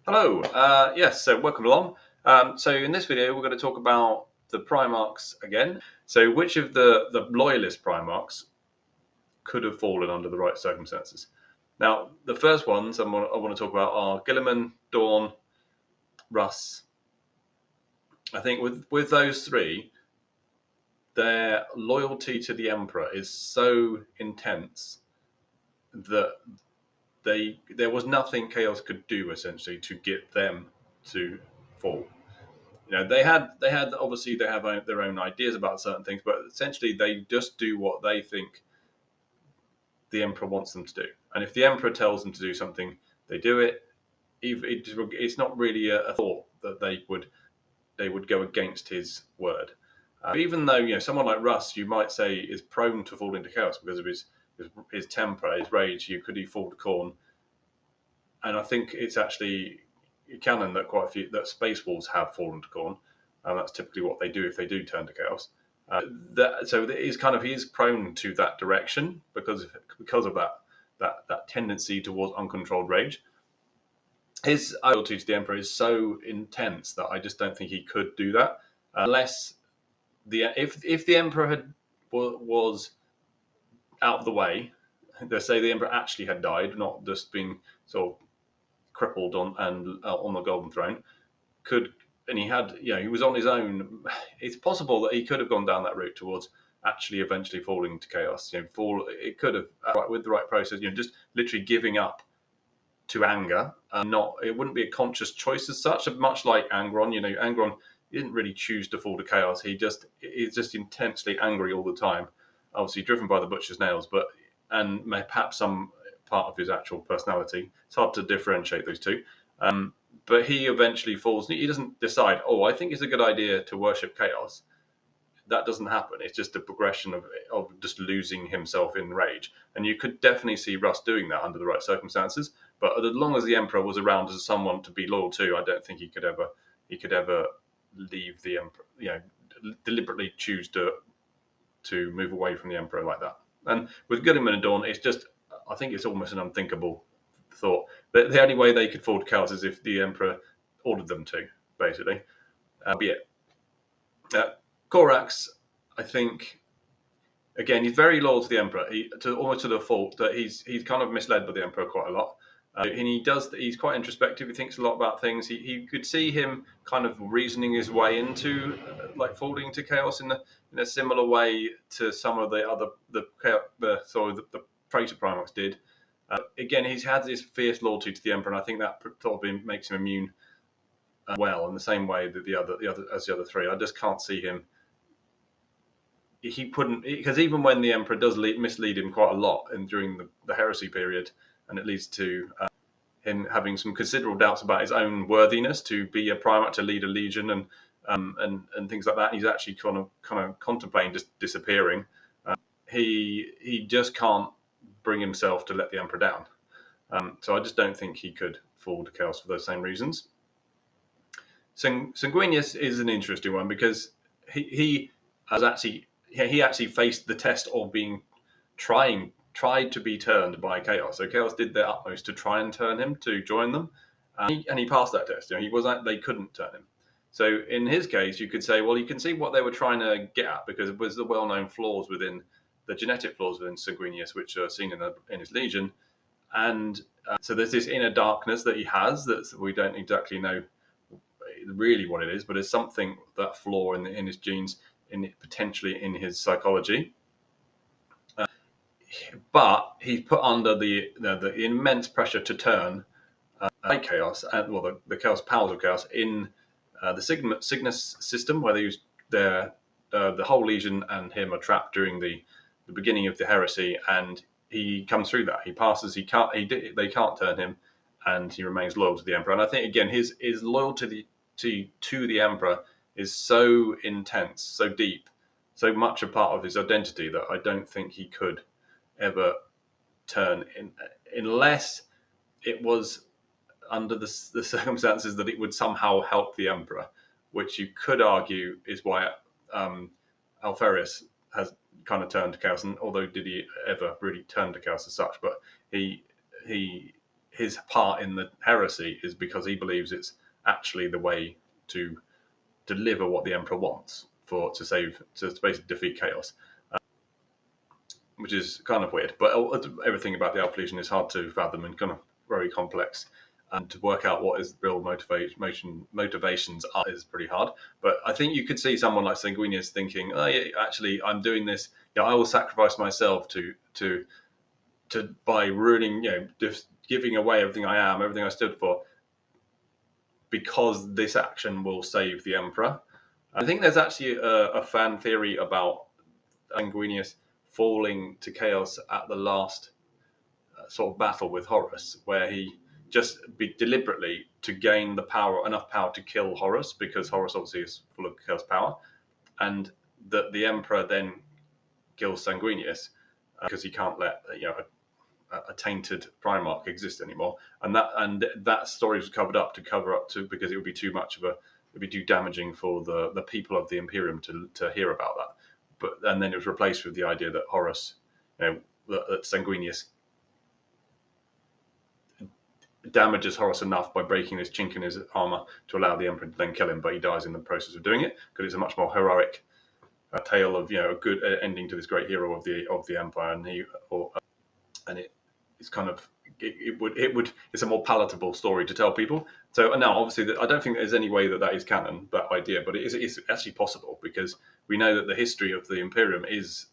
Hello, yes, so welcome along. So in this video, we're going to talk about the Primarchs again. So which of the Loyalist Primarchs could have fallen under the right circumstances? Now, the first ones I want to talk about are Guilliman, Dawn, Russ. I think with those three, their loyalty to the Emperor is so intense that there was nothing Chaos could do essentially to get them to fall. They had obviously they have their own ideas about certain things, but essentially they just do what they think the Emperor wants them to do. And if the Emperor tells them to do something, they do it. It's not really a thought that they would go against his word. Even though someone like Russ, you might say, is prone to fall into chaos because of his temper, his rage. He fall to Khorne, and I think it's actually canon that quite a few that Space Wolves have fallen to Khorne, and that's typically what they do if they do turn to chaos. So he is prone to that direction because of that tendency towards uncontrolled rage. His loyalty to the Emperor is so intense that I just don't think he could do that unless if the Emperor was out of the way. Let's say the Emperor actually had died, not just being sort of crippled on the Golden Throne. He was on his own. It's possible that he could have gone down that route towards actually eventually falling to chaos. It could have with the right process. Just literally giving up to anger, and it wouldn't be a conscious choice as such. Much like Angron, Angron didn't really choose to fall to chaos. He's just intensely angry all the time, obviously driven by the butcher's nails, and perhaps some part of his actual personality. It's hard to differentiate those two. But he eventually falls. He doesn't decide, I think it's a good idea to worship chaos. That doesn't happen. It's just a progression of just losing himself in rage. And you could definitely see Russ doing that under the right circumstances. But as long as the Emperor was around as someone to be loyal to, I don't think he could ever leave the Emperor. Deliberately choose to move away from the Emperor like that. And with Guilliman and Dawn, I think it's almost an unthinkable thought. But the only way they could fall to chaos is if the Emperor ordered them to, basically. Be it. Corax, I think, again, he's very loyal to the Emperor. Almost to the fault that he's kind of misled by the Emperor quite a lot. And he's quite introspective. He thinks a lot about things. You could see him kind of reasoning his way into falling to chaos in a similar way to some of the Traitor Primarchs did. Again, he's had this fierce loyalty to the Emperor, and I think that probably makes him immune well in the same way that the other three. I just can't see him. He couldn't, because even when the Emperor does mislead him quite a lot during the heresy period, and it leads to him having some considerable doubts about his own worthiness to be a Primarch, to lead a legion, and things like that. He's actually kind of contemplating just disappearing. He just can't bring himself to let the Emperor down. So I just don't think he could fall to chaos for those same reasons. Sanguinius is an interesting one because he actually faced the test of being tried to be turned by Chaos. So Chaos did their utmost to try and turn him to join them, and he passed that test. They couldn't turn him. So in his case, you could say, well, you can see what they were trying to get at, because it was the well-known flaws within the genetic flaws within Sanguinius, which are seen in his legion, and so there's this inner darkness that he has that we don't exactly know really what it is, but it's something, that flaw in his genes, potentially in his psychology. But he's put under the immense pressure to turn by Chaos, the Chaos powers of Chaos in the Cygnus system, where they use the whole Legion and him are trapped during the beginning of the heresy, and he comes through that. He passes. They can't turn him, and he remains loyal to the Emperor. And I think again, his loyalty to the Emperor is so intense, so deep, so much a part of his identity that I don't think he could ever turn unless it was under the circumstances that it would somehow help the Emperor, which you could argue is why Alferus has kind of turned to chaos. And although did he ever really turn to chaos as such, but he his part in the heresy is because he believes it's actually the way to deliver what the Emperor wants to basically defeat chaos, which is kind of weird. But everything about the Alpha Legion is hard to fathom and kind of very complex. And to work out what his real motivations are is pretty hard. But I think you could see someone like Sanguinius thinking, "Oh, yeah, actually, I'm doing this. I will sacrifice myself to by ruining, just giving away everything I am, everything I stood for, because this action will save the Emperor." I think there's actually a fan theory about Sanguinius falling to chaos at the last sort of battle with Horus, where he just deliberately to gain enough power to kill Horus, because Horus obviously is full of chaos power, and that the Emperor then kills Sanguinius because he can't let a tainted Primarch exist anymore, and that story was covered up because it would be too it'd be too damaging for the people of the Imperium to hear about that. And then it was replaced with the idea that Horus, that Sanguinius damages Horus enough by breaking this chink in his armor to allow the Emperor to then kill him, but he dies in the process of doing it, because it's a much more heroic tale of a good ending to this great hero of the Empire, and it's kind of it's a more palatable story to tell people. So now, obviously, I don't think there's any way that is canon, that idea, but it's actually possible, because we know that the history of the Imperium is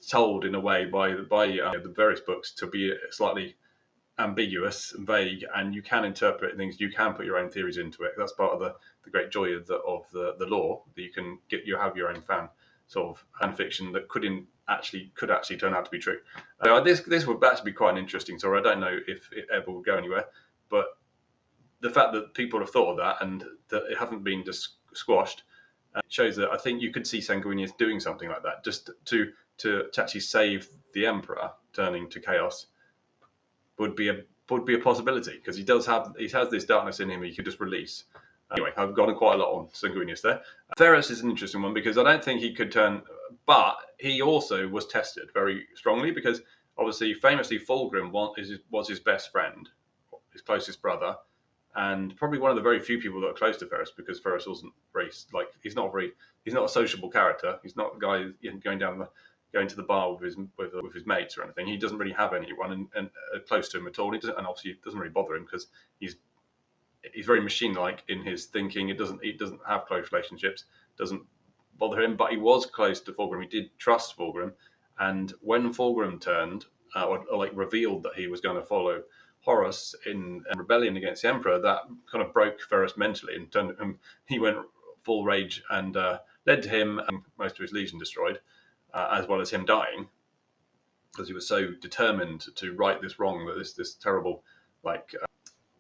told in a way by the various books to be slightly ambiguous and vague, and you can interpret things, you can put your own theories into it. That's part of the great joy of the lore, that you have your own fan fiction that could actually turn out to be true. This would actually be quite an interesting story. I don't know if it ever will go anywhere, but the fact that people have thought of that and that it hasn't been squashed shows that I think you could see Sanguinius doing something like that, just to actually save the Emperor turning to chaos. Would be a possibility, because he has this darkness in him he could just release. Anyway, I've gone quite a lot on Sanguinius there. Ferrus is an interesting one, because I don't think he could turn, but he also was tested very strongly, because obviously, famously, Fulgrim was his best friend, his closest brother, and probably one of the very few people that are close to Ferrus, because Ferrus wasn't he's not a sociable character. He's not a guy going to the bar with his mates or anything. He doesn't really have anyone and close to him at all. And obviously it doesn't really bother him, because he's very machine-like in his thinking. He doesn't have close relationships. Doesn't bother him. But he was close to Fulgrim. He did trust Fulgrim. And when Fulgrim turned revealed that he was going to follow Horus in rebellion against the Emperor, that kind of broke Ferrus mentally and turned him. He went full rage and led to him and most of his legion destroyed. As well as him dying, because he was so determined to right this wrong, that this terrible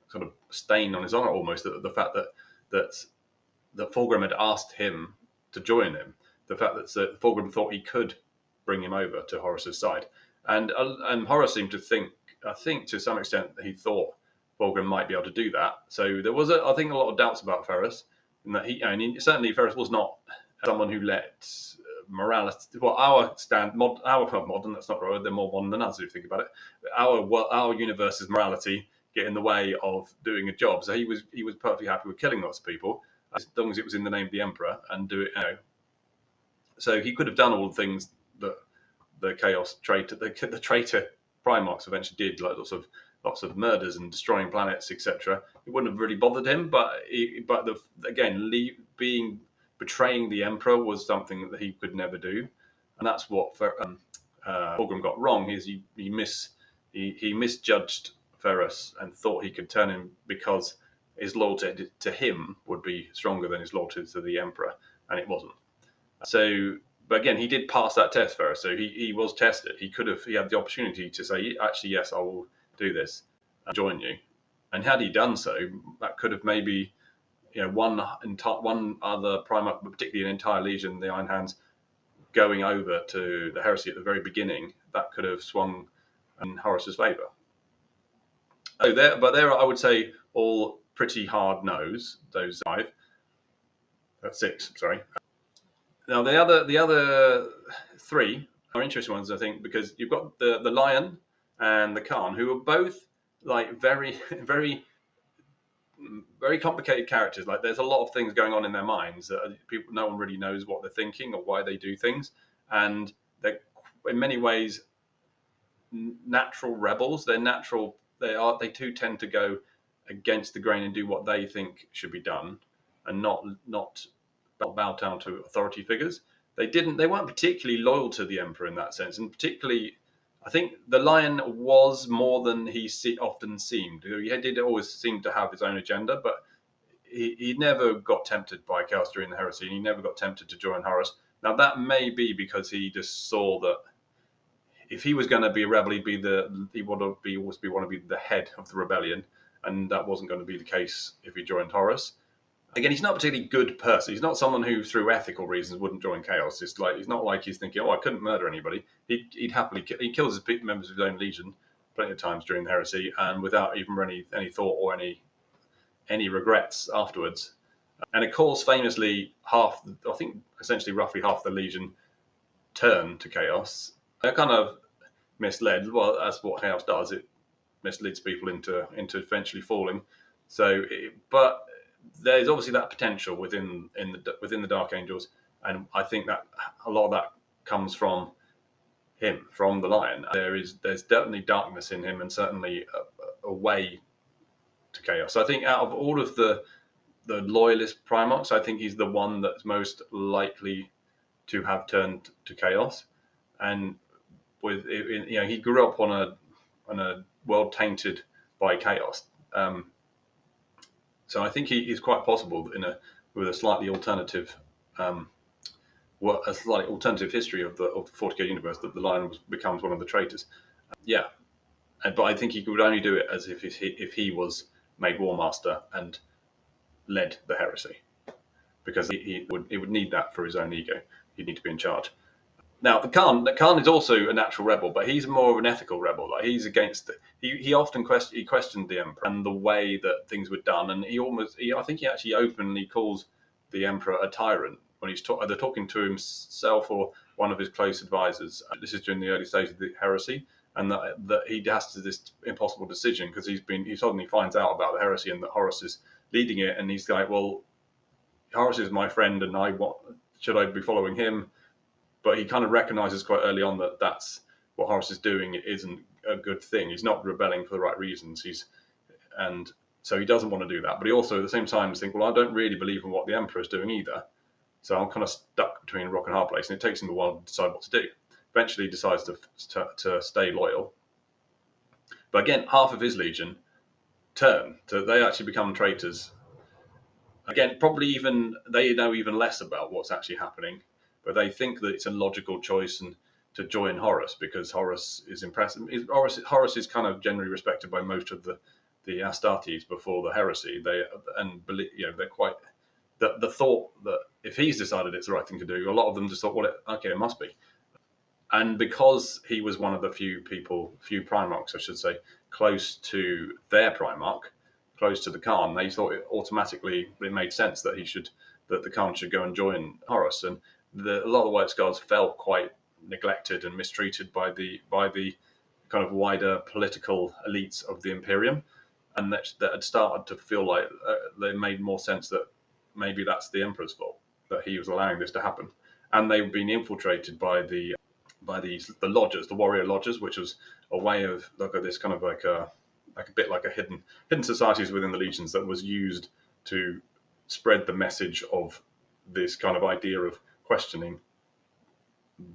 sort of stain on his honor, almost, the fact that Fulgrim had asked him to join him, the fact that Fulgrim thought he could bring him over to Horus's side, and Horus seemed to think, I think to some extent, that he thought Fulgrim might be able to do that. So there was I think a lot of doubts about Ferrus, and that certainly Ferrus was not someone who let morality, our modern, that's not right, they're more modern than us if you think about it, our universe's morality get in the way of doing a job. So he was perfectly happy with killing lots of people, as long as it was in the name of the Emperor, and do it. So he could have done all the things that the traitor Primarchs eventually did, like lots of murders and destroying planets, etc. It wouldn't have really bothered him, but betraying the Emperor was something that he could never do, and that's what Fulgrim got wrong. Is he misjudged Ferrus and thought he could turn him, because his loyalty to him would be stronger than his loyalty to the Emperor, and it wasn't. So, but again, he did pass that test, Ferrus. So he was tested. He had the opportunity to say, actually, yes, I will do this and join you. And had he done so, that could have maybe one other Primarch, particularly an entire legion, the Iron Hands, going over to the heresy at the very beginning, that could have swung in Horus's favour. But there, I would say, all pretty hard no's. Those six. Sorry. Now the other three are interesting ones, I think, because you've got the Lion and the Khan, who are both like very very complicated characters. Like there's a lot of things going on in their minds that people, no one really knows what they're thinking or why they do things, and they're in many ways natural rebels. They're natural. They too tend to go against the grain and do what they think should be done, and not bow down to authority figures. They weren't particularly loyal to the emperor in that sense, and particularly I think the Lion was more than he often seemed. He did always seem to have his own agenda, but he never got tempted by chaos during the heresy, and he never got tempted to join Horus. Now that may be because he just saw that if he was going to be a rebel, he want to be the head of the rebellion, and that wasn't going to be the case if he joined Horus. Again, he's not a particularly good person. He's not someone who, through ethical reasons, wouldn't join Chaos. It's like he's not like he's thinking, "Oh, I couldn't murder anybody." He'd happily he kills his members of his own legion plenty of times during the heresy, and without even any thought or any regrets afterwards. And of course, famously, essentially roughly half the legion turned to Chaos. They're kind of misled. Well, that's what Chaos does. It misleads people into eventually falling. But there's obviously that potential within the Dark Angels, and I think that a lot of that comes from him, from the Lion. There's definitely darkness in him, and certainly a way to chaos. So I think out of all of the Loyalist Primarchs, I think he's the one that's most likely to have turned to chaos. And he grew up on a world tainted by chaos. So I think he is quite possible with a slightly alternative history of the 40k universe that the Lion becomes one of the traitors. Yeah, but I think he could only do it as if he was made War Master and led the heresy, because he would need that for his own ego. He'd need to be in charge. Now, the Khan is also a natural rebel, but he's more of an ethical rebel. Like he's against he often questioned the emperor and the way that things were done, and I think he actually openly calls the emperor a tyrant when he's either talking to himself or one of his close advisors. This is during the early stages of the heresy, and that he has to this impossible decision because he suddenly finds out about the heresy and that Horus is leading it, and he's like, well, Horus is my friend, and should I be following him? But he kind of recognizes quite early on that that's what Horus is doing. It isn't a good thing. He's not rebelling for the right reasons. And so he doesn't want to do that. But he also, at the same time, is thinking, well, I don't really believe in what the Emperor is doing either. So I'm kind of stuck between a rock and a hard place. And it takes him a while to decide what to do. Eventually, he decides to stay loyal. But again, half of his legion turn. They actually become traitors. Again, probably they know even less about what's actually happening. But they think that it's a logical choice and to join Horus because Horus is impressive. Horus is kind of generally respected by most of the Astartes before the heresy. They're quite the thought that if he's decided it's the right thing to do, a lot of them just thought, well, it must be. And because he was one of the few Primarchs, I should say, close to their Primarch, close to the Khan, they thought it made sense that the Khan should go and join Horus. And a lot of the White Scars felt quite neglected and mistreated by the kind of wider political elites of the Imperium, and that had started to feel like they made more sense that maybe that's the Emperor's fault that he was allowing this to happen. And they've been infiltrated by the lodges, the warrior lodges, which was a way of this kind of like a bit like a hidden societies within the legions that was used to spread the message of this kind of idea of questioning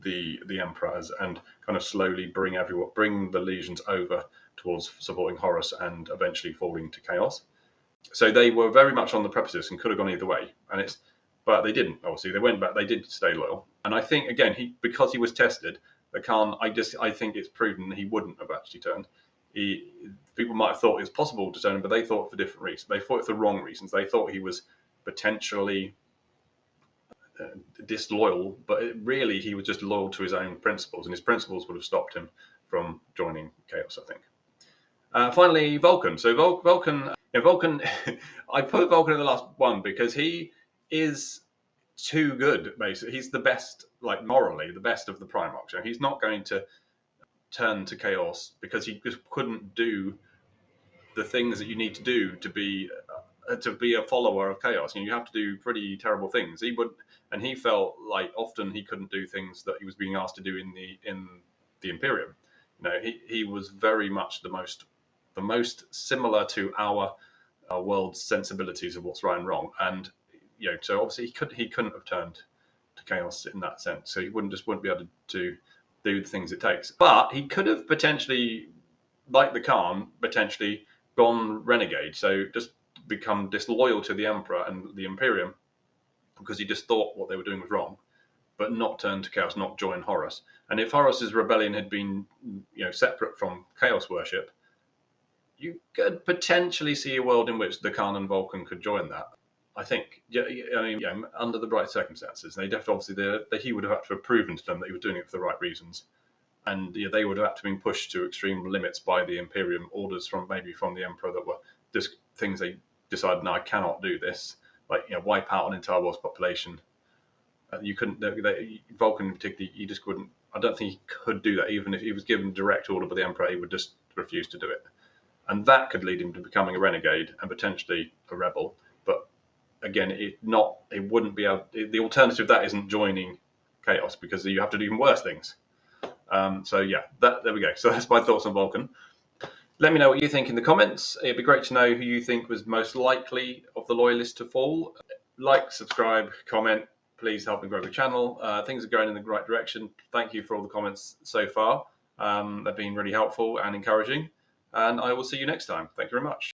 the emperors and kind of slowly bring the legions over towards supporting Horus and eventually falling to chaos. So they were very much on the precipice and could have gone either way, but they didn't. Obviously, they went back. They did stay loyal, and I think again because he was tested, the Khan. I think it's proven he wouldn't have actually turned. People might have thought it was possible to turn, but they thought for different reasons. They thought it for the wrong reasons. They thought he was potentially disloyal, but really he was just loyal to his own principles, and his principles would have stopped him from joining Chaos, I think. Finally, Vulkan. So Vulkan, I put Vulkan in the last one because he is too good, basically. He's the best, like morally, the best of the Primarchs. He's not going to turn to Chaos because he just couldn't do the things that you need to do to be a follower of chaos. You have to do pretty terrible things. He felt like often he couldn't do things that he was being asked to do in the Imperium. He was very much the most similar to our world's sensibilities of what's right and wrong, and so obviously he couldn't have turned to chaos in that sense. So he wouldn't be able to do the things it takes. But he could have potentially, like the Khan, potentially gone renegade. So just become disloyal to the Emperor and the Imperium because he just thought what they were doing was wrong, but not turn to chaos, not join Horus. And if Horus's rebellion had been, separate from chaos worship, you could potentially see a world in which the Khan and Vulkan could join that. I think, under the right circumstances. They definitely, he would have had to have proven to them that he was doing it for the right reasons, and they would have had to been pushed to extreme limits by the Imperium, orders from the Emperor that were just things they decided, no, I cannot do this. Like, wipe out an entire world's population. You couldn't. Vulkan particularly, you just couldn't. I don't think he could do that. Even if he was given direct order by the Emperor, he would just refuse to do it, and that could lead him to becoming a renegade and potentially a rebel. But again, it wouldn't be able. The alternative to that isn't joining chaos, because you have to do even worse things. So yeah, there we go. So that's my thoughts on Vulkan. Let me know what you think in the comments. It'd be great to know who you think was most likely of the Loyalists to fall. Like, subscribe, comment. Please help me grow the channel. Things are going in the right direction. Thank you for all the comments so far. They've been really helpful and encouraging. And I will see you next time. Thank you very much.